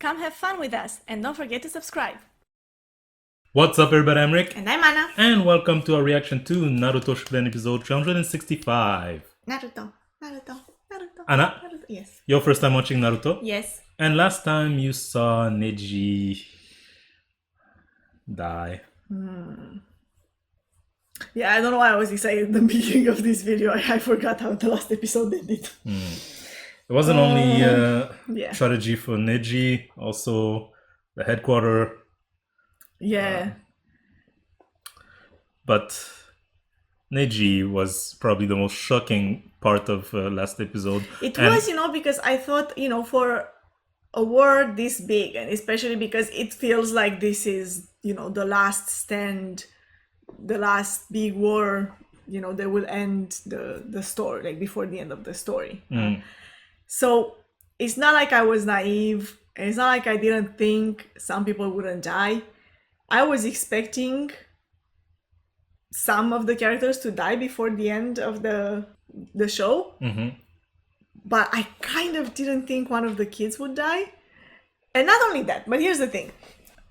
Come have fun with us and don't forget to subscribe. What's up everybody, I'm Rick. And I'm Anna. And welcome to our reaction to Naruto Shippuden episode 365. Naruto. Anna, Naruto. Yes. your first time watching Naruto? Yes. And last time you saw Neji die. Yeah, I don't know why I was excited at the beginning of this video. I forgot how the last episode ended. It wasn't only yeah. strategy for Neji, also the headquarters. Yeah. But Neji was probably the most shocking part of last episode. It was, because I thought, for a war this big, and especially because it feels like this is, the last stand, the last big war, they will end the story, like before the end of the story. So it's not like I was naive, and it's not like I didn't think some people wouldn't die. I was expecting some of the characters to die before the end of the show. But I kind of didn't think one of the kids would die. And not only that, but here's the thing.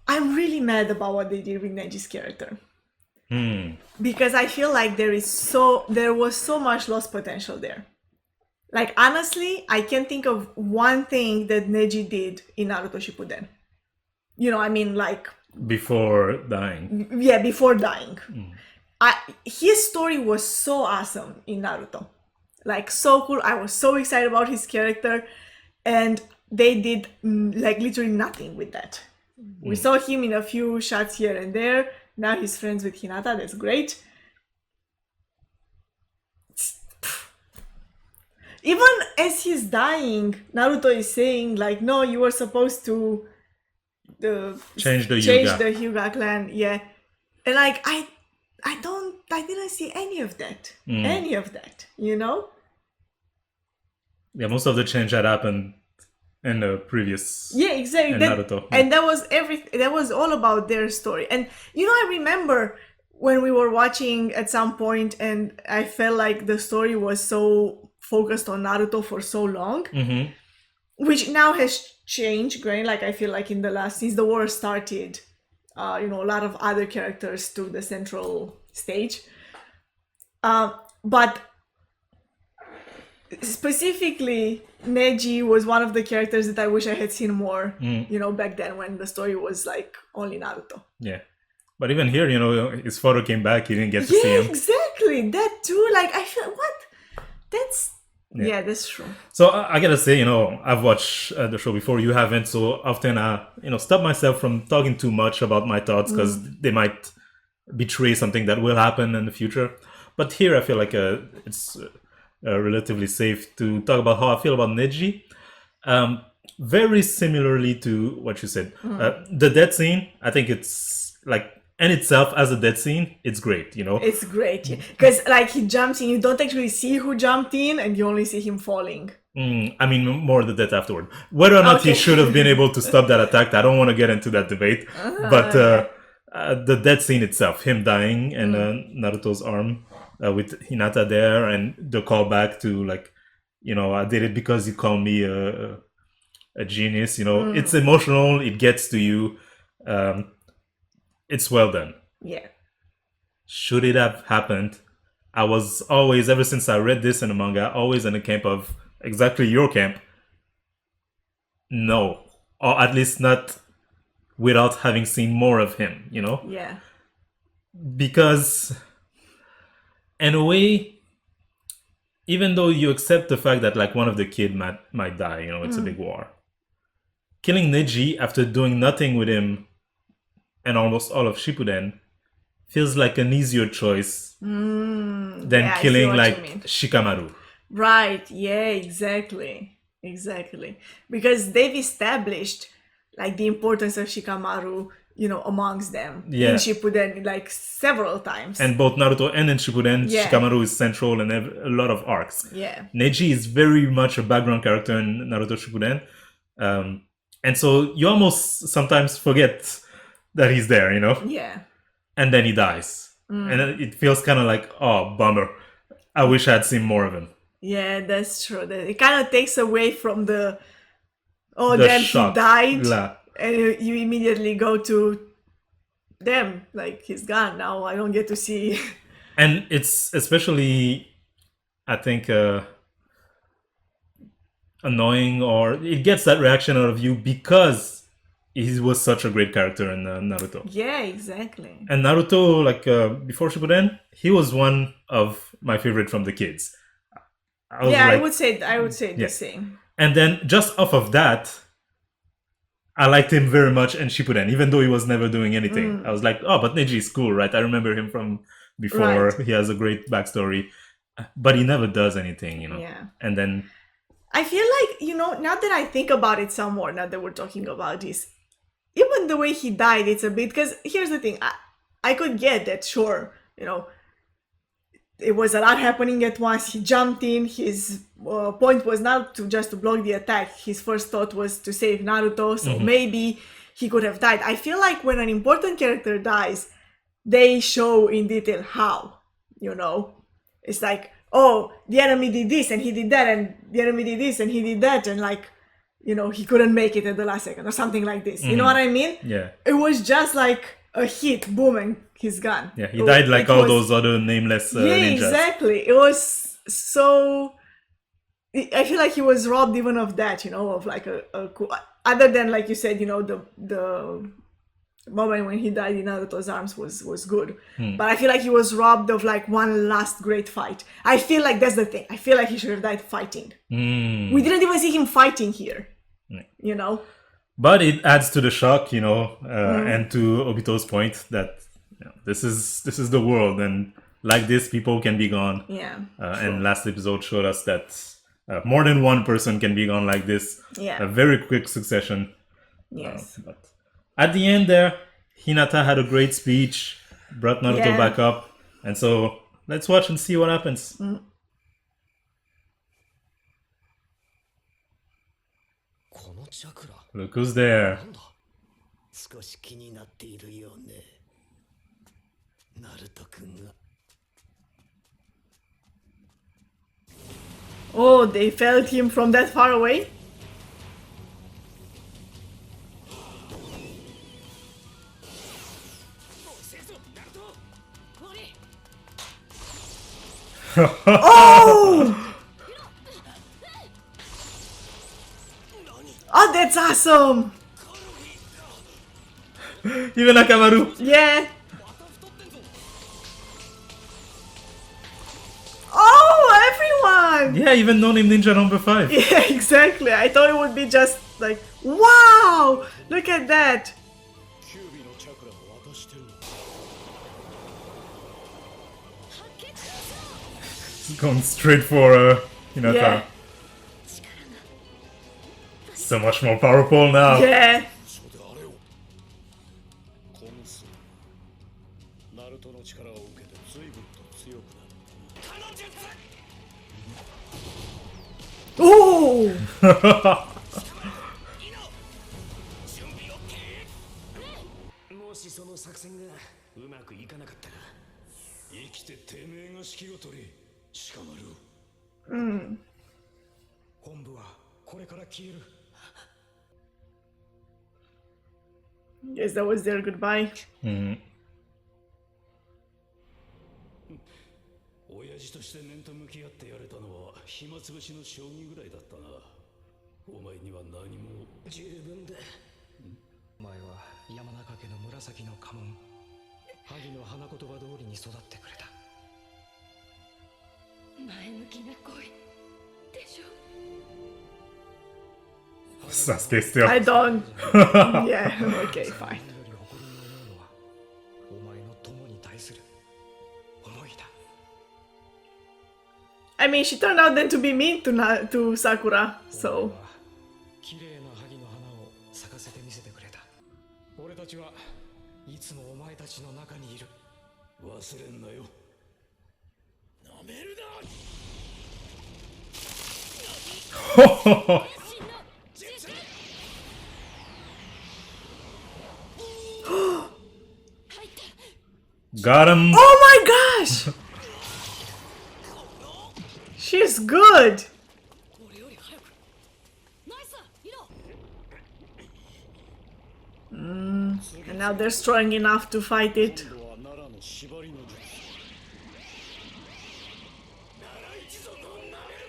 I'm really mad about what they did with Neji's character. Because I feel like there was so much lost potential there. Like, honestly, I can't think of one thing that Neji did in Naruto Shippuden. Like... Before dying. Yeah, before dying. His story was so awesome in Naruto. Like, so cool. I was so excited about his character. And they did, literally nothing with that. We saw him in a few shots here and there. Now he's friends with Hinata. That's great. Even as he's dying, Naruto is saying, like, no, you were supposed to change the Hyuga clan. Yeah. And, like, I didn't see any of that. Any of that, Yeah, most of the change that happened in the previous... Yeah, exactly. Naruto. And that was all about their story. And, I remember when we were watching at some point and I felt like the story was so focused on Naruto for so long, which now has changed, great. Like, I feel like since the war started, a lot of other characters took the central stage. But specifically, Neji was one of the characters that I wish I had seen more, back then when the story was like only Naruto. Yeah. But even here, his father came back, he didn't get to see him. Yeah, exactly. That too. Like, I feel, what? Yeah, that's true. So I gotta say, I've watched the show before, you haven't, so often I, stop myself from talking too much about my thoughts because they might betray something that will happen in the future. But here I feel like it's relatively safe to talk about how I feel about Neji. Very similarly to what you said. The death scene, I think it's like, in itself as a death scene, it's great, It's great, because like he jumps in, you don't actually see who jumped in, and you only see him falling. I mean, more the death afterward. Whether or not he should have been able to stop that attack, I don't want to get into that debate. But the death scene itself, him dying and Naruto's arm with Hinata there, and the callback to like, I did it because you called me a genius. It's emotional. It gets to you. It's well done. Yeah. Should it have happened? I was always, ever since I read this in the manga, always in the camp of exactly your camp. No. Or at least not without having seen more of him, Yeah. Because, in a way, even though you accept the fact that like one of the kids might die, it's a big war. Killing Neji after doing nothing with him and almost all of Shippuden feels like an easier choice than killing like Shikamaru. Right, yeah, exactly. Because they've established like the importance of Shikamaru, amongst them in Shippuden like several times. And both Naruto and in Shippuden, Shikamaru is central in a lot of arcs. Yeah. Neji is very much a background character in Naruto Shippuden. And so you almost sometimes forget that he's there, Yeah. And then he dies. And it feels kind of like, oh, bummer. I wish I had seen more of him. Yeah, that's true. It kind of takes away from the Oh, the then he shock. died, La. and you immediately go to them. Like, he's gone now. I don't get to see. And it's especially, I think, annoying, or it gets that reaction out of you because he was such a great character in Naruto. Yeah, exactly. And Naruto, like before Shippuden, he was one of my favorite from the kids. I was Yeah, like, I would say yeah. the same. And then just off of that, I liked him very much in Shippuden, even though he was never doing anything. I was like, oh, but Neji is cool, right? I remember him from before. Right. He has a great backstory, but he never does anything, you know. Yeah. And then, I feel like, now that I think about it some more, now that we're talking about this, even the way he died, it's a bit, because here's the thing, I could get that, sure, it was a lot happening at once. He jumped in. His point was not to just to block the attack. His first thought was to save Naruto, so maybe he could have died. I feel like when an important character dies, they show in detail how, It's like, oh, the enemy did this and he did that, and the enemy did this and he did that, and like, he couldn't make it at the last second or something like this. You know what I mean? yeah. It was just like a hit, boom, and he's gone. Yeah, he died like all those other nameless yeah, ninjas. Exactly. It was so. I feel like he was robbed even of that, of like a cool. Other than, like you said, the moment when he died in Naruto's arms was good, but I feel like he was robbed of like one last great fight. I feel like that's the thing. I feel like he should have died fighting. We didn't even see him fighting here. But it adds to the shock, and to Obito's point that this is the world, and like this, people can be gone. Yeah. And last episode showed us that more than one person can be gone like this. Yeah. A very quick succession. Yes. But at the end there, Hinata had a great speech, brought Naruto back up, and so let's watch and see what happens. Look who's there. Oh, they felt him from that far away? Oh! Oh, that's awesome! Even Akamaru. Yeah. Oh, everyone! Yeah, even No Name Ninja number 5. Yeah, exactly. I thought it would be just like, wow! Look at that! Going straight for Hinata. Yeah. So much more powerful now. Yeah. Oh! もしその作戦がうまくいかなかったら生きててめえが指揮を取れ鹿丸本部はこれから消える Yes, that was their goodbye. 親父として面と向き合ってやれたのは暇つぶしの将棋ぐらいだったなお前には何も十分だお前は山中家の紫の家紋萩の花言葉通りに育ってくれた前向きな恋でしょ Sasuke still. I don't. Yeah, okay, fine. お前の友に対する思いだ I mean, she turned out then to be mean to Sakura, so. 綺麗な萩の花を咲かせてみせてくれた俺たちはいつもお前たちの中にいる忘れんなよなめるな Got him. Oh my gosh! She's good! And now they're strong enough to fight it. 今度は奈良の縛りの術。奈良一族をなめる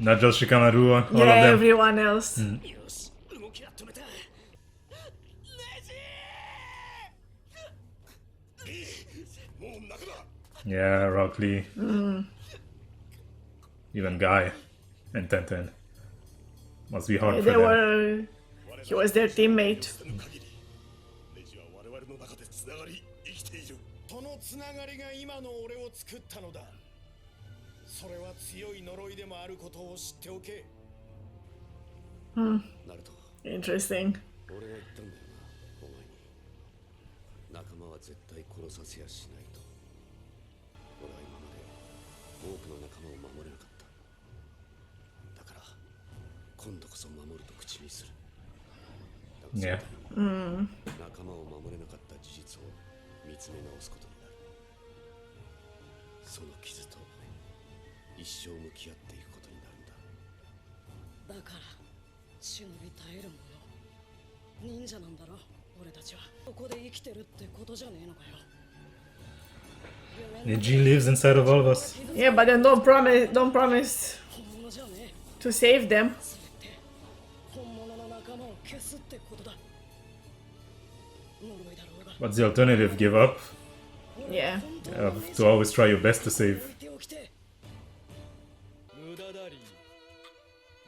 な。 Not just Shikamaru, all Yeah, of them. everyone else. よし、動きは止めた。ネジもう泣くな。 Yeah, Rock Lee. Even Guy and Tenten. Must be hard for They them. were. He was their teammate. ネジは我々の中でつながり生きている。そのつながりが今の俺を作ったのだ。それは強い呪いでもあることを知っておけ。ナルト、 Interesting. 俺が言ったんだよな、お前に。仲間は絶対殺させやしないと。俺は今まで多くの仲間を守れなかった。だから今度こそ守ると口にする。だが Yeah. そのために仲間を守れなかった事実を見つめ直すことになる。その傷と一生向き合っていくことになるんだ。だから忍び耐えるもの忍者なんだろ俺たちは。ここで生きてるってことじゃねえのかよ。 Neji lives inside of all of us. Yeah, but then don't promise 本物じゃねえ。 to save them. それって本物の仲間を消すってことだ。呪いだろうが What's the alternative? Give up? Yeah. To always try your best to save. 置いておきて。無駄だり。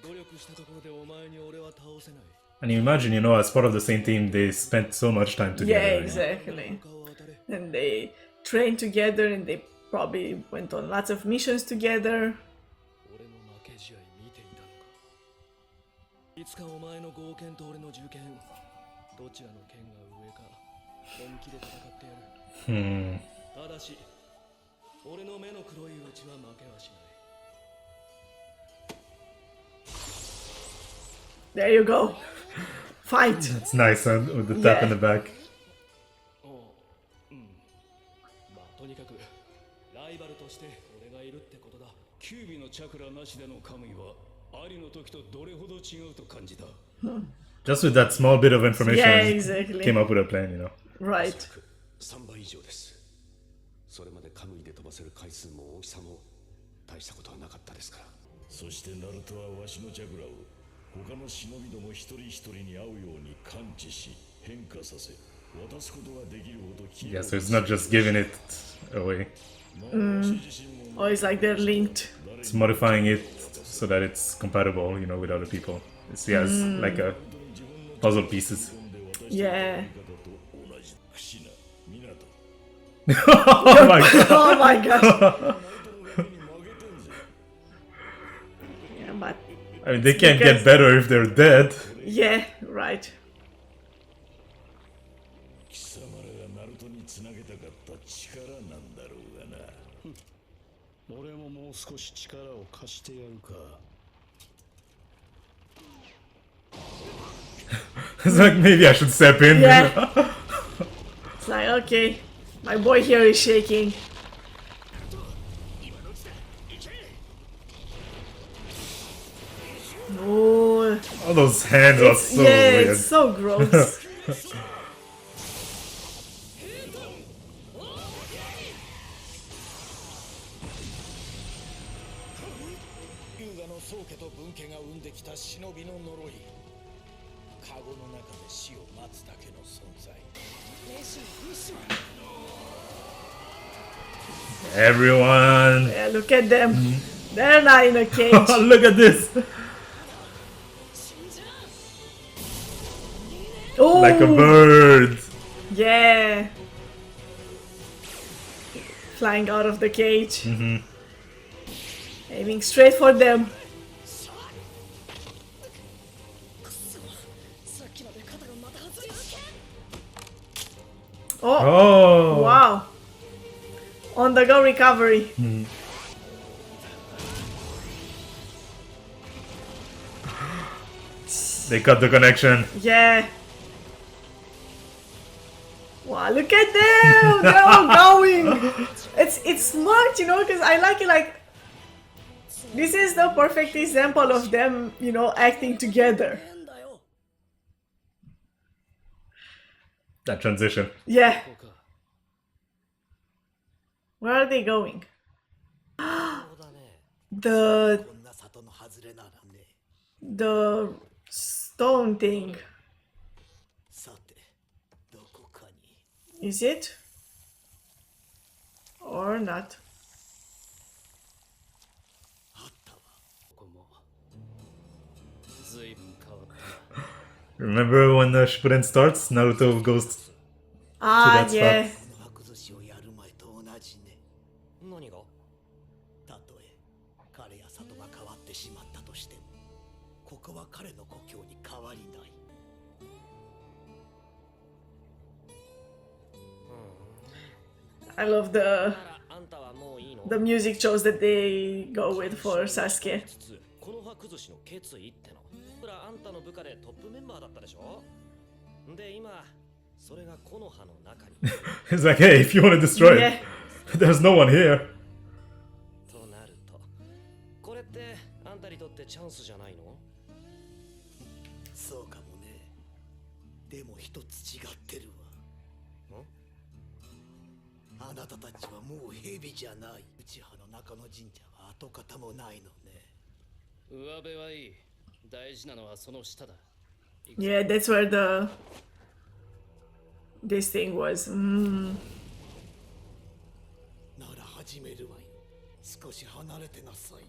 努力したところでお前に俺は倒せない。 And you imagine, as part of the same team, they spent so much time together. Yeah, exactly. 顔を当たれ。 And they trained together and they probably went on lots of missions together. 俺の負け試合見ていたのか。いつかお前の合剣と俺の銃剣、どちらの剣が上か本気で戦ってやる。 Hmm. ただし、俺の目の黒いうちは負けはしない。 There you go. Fight. It's nice, huh? With the tap in the back. まあとにかくライバルとして俺がいるってことだ。キュービのチャクラなしでのカムイはアリの時とどれほど違うと感じた。 Just with that small bit of information, Yeah, exactly. came up with a plan, Right. 3倍以上です。それまでカムイで飛ばせる回数も大きさも大したことはなかったですから。そしてナルトはわしのチャクラを他の忍びども一人一人に合うように感知し変化させ渡すことができるほど Yeah, so it's not just giving it away. Oh, it's like they're linked. It's modifying it so that it's compatible, with other people. It's like a puzzle pieces. Yeah. シナ、ミナト Oh my god! Oh my gosh. Yeah, but I mean, they can't get better if they're dead. yeah, right. 貴様らがナルトにつなげたかった力なんだろうがな。俺ももう少し力を貸してやるか。 It's like, maybe I should step in. Yeah. It's like, okay, my boy here is shaking. Oh, All those hands are so yeah, weird. it's so gross. 優雅の宗家と分家が生んできた忍びの呪い。カゴの中で死を待つだけの存在。 Everyone. Yeah, look at them. They're not in a cage. Look at this. Oh, Like a bird. yeah. Flying out of the cage. Aiming straight for them. さっきまで肩がまた外れる。 Oh, Oh. wow. On the go recovery. They cut the connection. Yeah. Wow, look at them! They're all going. It's smart, because I like it. Like, this is the perfect example of them, acting together. 変だよ。That transition. Yeah. こうか Where are they going? そうだね The こんな里の外れならね the stone thing. さてどこかに Is it? Or not? あったわここもずいぶん変わったな Remember when Shippuden starts? Naruto goes Ah, that's yeah. この白寿司をやる前と同じね何がたとえ彼や里が変わってしまったとしてもここは彼の故郷に変わりない I love ならあんたはもういいの the music choice that they go with for Sasuke. この白寿司の決意ってのほらあんたの部下でトップメンバーだったでしょで今それが木の葉の中に He's like, hey, if you want to destroy Yeah. it, there's no one here. となるとこれってあんたにとってチャンスじゃないのそうかもねでも一つ違ってるわあなたたちはもう蛇じゃない内葉の中の神社は跡形もないのね上辺はいい大事なのはその下だ Yeah, that's where the this thing was. なら始めるわよ少し離れてなさい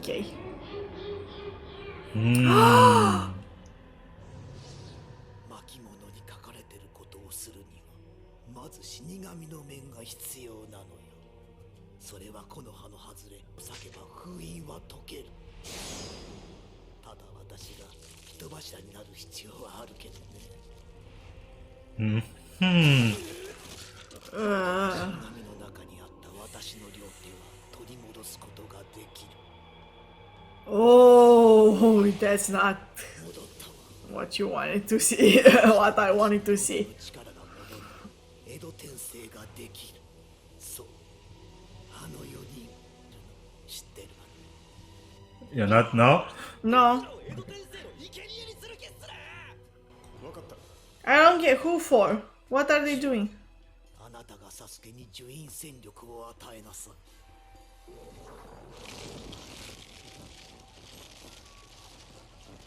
Okay. 巻物に書かれてることをするにはまず死神の面が必要なのよそれは木の葉の外れ裂けば封印は解けるただ私が人柱になる必要はあるけどね死神の中にあった私の両手は取り戻すことができる Oh, that's not 戻ったわ what you wanted to see. What I wanted to see. 力が戻り江戸転生ができるそうあの4人知ってるわ You're not now? No, 江戸転生の生贄にする気っすら分かった I don't get who for. What are they doing? あなたがサスケに呪引戦力を与えなさい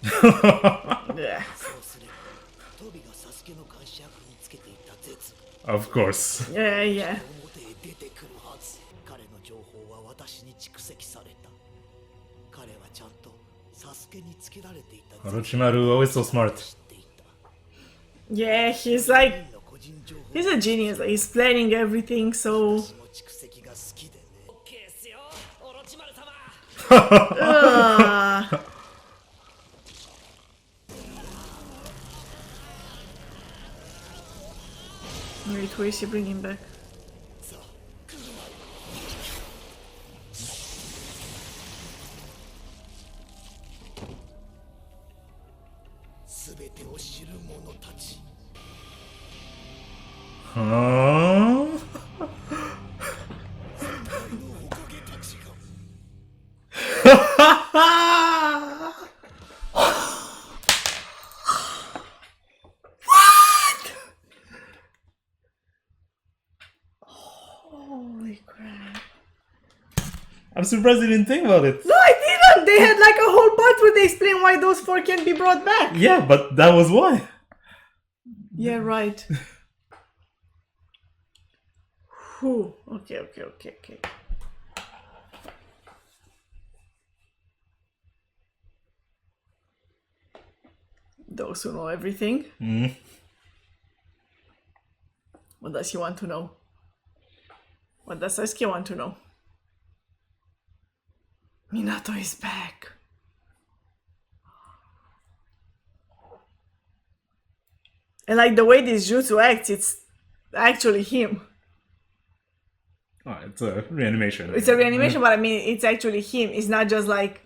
Yeah. そうすればトビがサスケの監視役につけていた絶 Of course. Yeah, yeah. 表へ出てくるはず彼の情報は私に蓄積された彼はちゃんとサスケにつけられていた Orochimaru, always so smart. 知っていた Yeah, he's like の個人情報 he's a genius. Like, he's planning everything so 私も蓄積が好きでね OK ですよオロチマル様 Wait, who is he bringing back? さあ来るまいすべてを知る者たち Huh? のおかげたちが Holy crap. I'm surprised you didn't think about it. No, I didn't! They had like a whole part where they explain why those four can be brought back. Yeah, but that was why. Yeah, right. Whew. Okay. Those who know everything. What does he want to know? What does Sasuke want to know? Minato is back. And like the way this jutsu acts, it's actually him. Oh, it's a reanimation. It's a reanimation, but I mean, it's actually him. It's not just like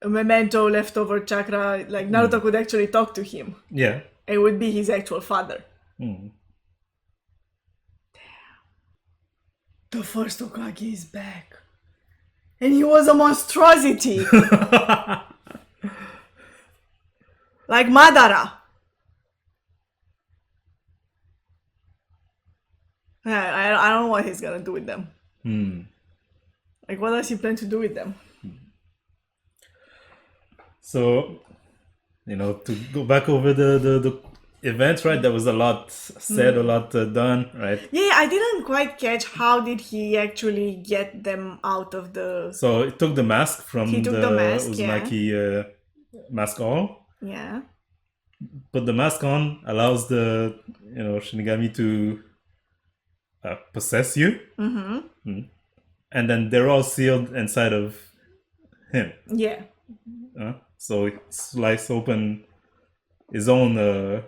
a memento leftover chakra. Like Naruto could actually talk to him. Yeah. It would be his actual father. Hmm. the first Hokage is back. And he was a monstrosity. Like Madara. I don't know what he's gonna do with them. Like, what does he plan to do with them? So, to go back over the events, right? There was a lot said, a lot done, right? Yeah, I didn't quite catch how did he actually get them out of the... So it took the mask from He took the mask, Uzumaki mask on. Yeah. But the mask on allows the Shinigami to possess you. And then they're all sealed inside of him. Yeah. So it slices open his own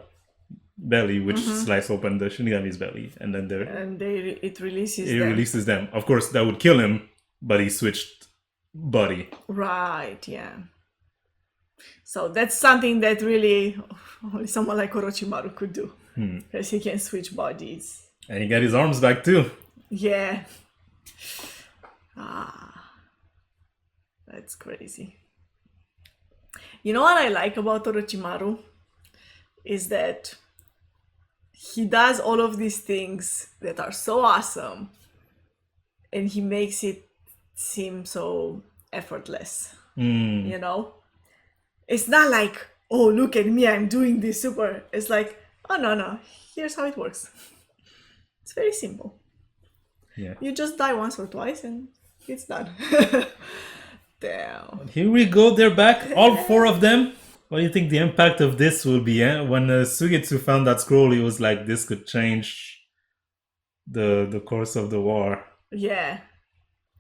belly, which slices open the Shinigami's belly, and then it releases it them. releases them. Of course, that would kill him, but he switched body. Right, yeah. So that's something that really only someone like Orochimaru could do. Because he can switch bodies. And he got his arms back too. Yeah. That's crazy. You know what I like about Orochimaru? Is that he does all of these things that are so awesome and he makes it seem so effortless. It's not like, oh, look at me, I'm doing this super. It's like, oh, no, here's how it works. It's very simple. Yeah. You just die once or twice and it's done. Damn. Here we go, they're back, all 4 of them. What do you think the impact of this will be? When Sugetsu found that scroll, he was like, this could change the course of the war. Yeah.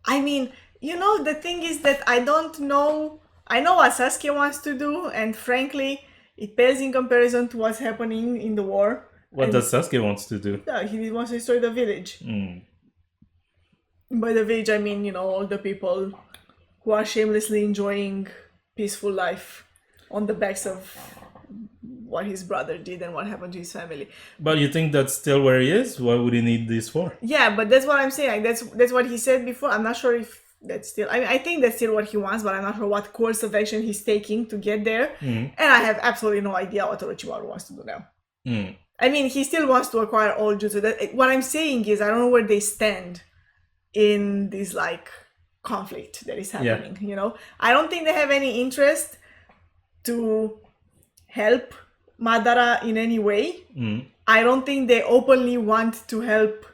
I mean, the thing is that I don't know. I know what Sasuke wants to do, and frankly, it pales in comparison to what's happening in the war. What does Sasuke wants to do? Yeah, he wants to destroy the village. By the village, I mean, all the people who are shamelessly enjoying peaceful life on the backs of what his brother did and what happened to his family. But you think that's still where he is? What would he need this for? Yeah, but that's what I'm saying. That's what he said before. I'm not sure if that's still... I think that's still what he wants, but I'm not sure what course of action he's taking to get there. And I have absolutely no idea what Orochimaru wants to do now. I mean, he still wants to acquire all jutsu. What I'm saying is, I don't know where they stand in this, conflict that is happening, I don't think they have any interest to help Madara in any way. I don't think they openly want to help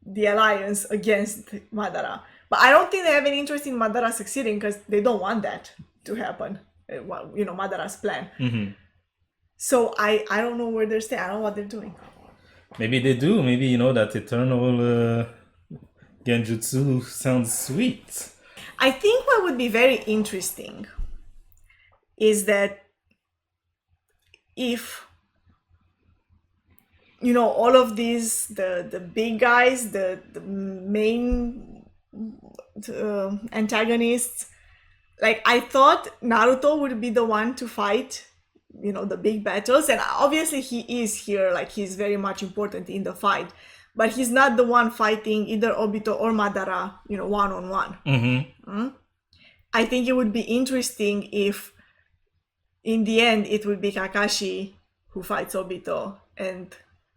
the alliance against Madara. But I don't think they have any interest in Madara succeeding because they don't want that to happen. Madara's plan. So I don't know where they're staying. I don't know what they're doing. Maybe they do. Maybe, that eternal genjutsu sounds sweet. I think what would be very interesting is that if all of these the big guys, the main antagonists, I thought Naruto would be the one to fight the big battles, and obviously he is here, he's very much important in the fight, but he's not the one fighting either Obito or Madara one-on-one. I think it would be interesting if in the end it would be Kakashi who fights Obito and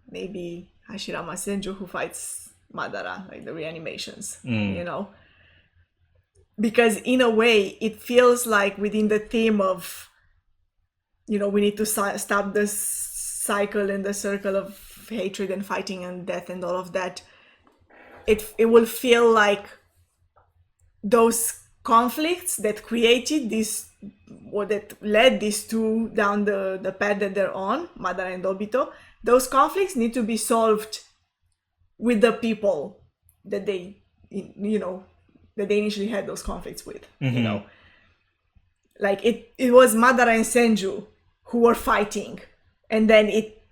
maybe Hashirama Senju who fights Madara, the reanimations, because in a way it feels like within the theme of we need to stop this cycle and the circle of hatred and fighting and death and all of that. It will feel like those conflicts that created this, or that led these two down the path that they're on, Madara and Obito, those conflicts need to be solved with the people that they that they initially had those conflicts with. It was Madara and Senju who were fighting, and then it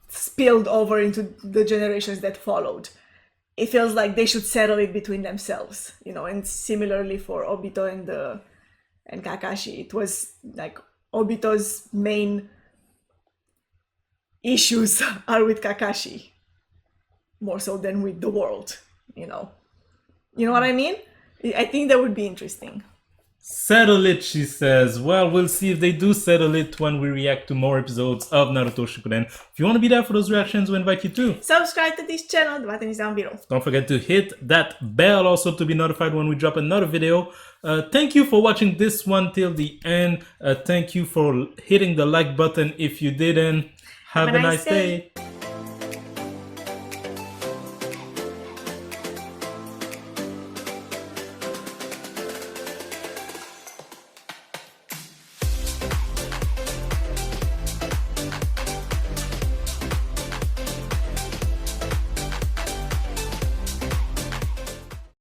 spilled over into the generations that followed. It feels like they should settle it between themselves, and similarly for Obito and Kakashi, it was Obito's main issues are with Kakashi, more so than with the world, you know. You know what I mean? I think that would be interesting. Settle it, she says. Well, we'll see if they do settle it when we react to more episodes of Naruto Shippuden. If you want to be there for those reactions, we invite you to Subscribe to this channel, the button is down below. don't forget to hit that bell also to be notified when we drop another video. Thank you for watching this one till the end. Thank you for hitting the like button if you didn't. Have a nice day.